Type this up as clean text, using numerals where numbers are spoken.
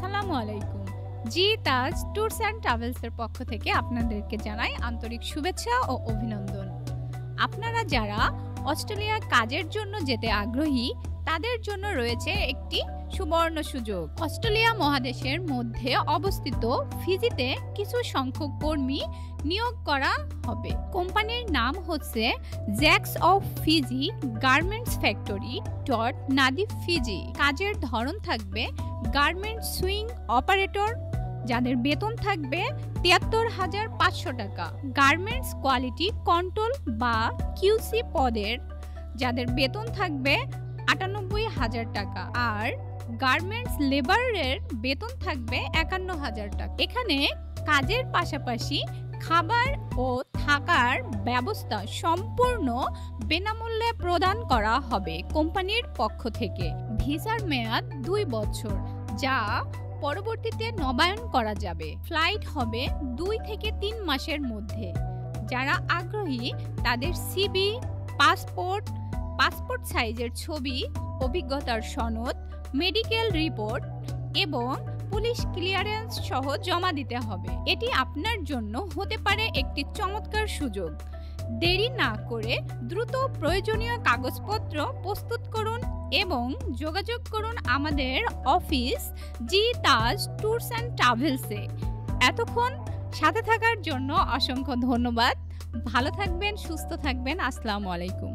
আসসালামু আলাইকুম। জি Taj tours and ট্রাভেলসের পক্ষ থেকে আপনাদেরকে জানাই আন্তরিক শুভেচ্ছা ও অভিনন্দন। আপনারা যারা অস্ট্রেলিয়া কাজের জন্য যেতে আগ্রহী তাদের জন্য রয়েছে একটি সুবর্ণ সুযোগ। অস্ট্রেলিয়া মহাদেশের মধ্যে অবস্থিত ফিজিতে কিছু সংখ্যক কর্মী নিয়োগ করা হবে। কোম্পানির নাম হচ্ছে Jax of Fiji garments factory dot নাদিফ ফিজি। কাজের ধরন থাকবে গার্মেন্ট সুইং অপারেটর, যাদের বেতন থাকবে ৭৩,৫০০ টাকা। গার্মেন্টস কোয়ালিটি কন্ট্রোল বা কিউসি পদের যাদের বেতন থাকবে ৯৮,০০০ টাকা। আর গার্মেন্টস লেবারের বেতন থাকবে ৫১,০০০ টাকা। এখানে কাজের পাশাপাশি খাবার ও থাকার ব্যবস্থা সম্পূর্ণ বিনামূল্যে প্রদান করা হবে কোম্পানির পক্ষ থেকে। ভিসার মেয়াদ ২ বছর, যা পরবর্তীতে নবায়ন করা যাবে। ফ্লাইট হবে ২ থেকে ৩ মাসের মধ্যে। যারা আগ্রহী তাদের সিভি, পাসপোর্ট সাইজের ছবি, অভিজ্ঞতার সনদ, মেডিকেল রিপোর্ট এবং পুলিশ ক্লিয়ারেন্স সহ জমা দিতে হবে। এটি আপনার জন্য হতে পারে একটি চমৎকার সুযোগ। দেরি না করে দ্রুত প্রয়োজনীয় কাগজপত্র প্রস্তুত করুন এবং যোগাযোগ করুন আমাদের office G Taj tours and ট্রাভেলসে। এতক্ষণ সাথে থাকার জন্য অসংখ্য ধন্যবাদ। ভালো থাকবেন, সুস্থ থাকবেন। আসসালামু আলাইকুম।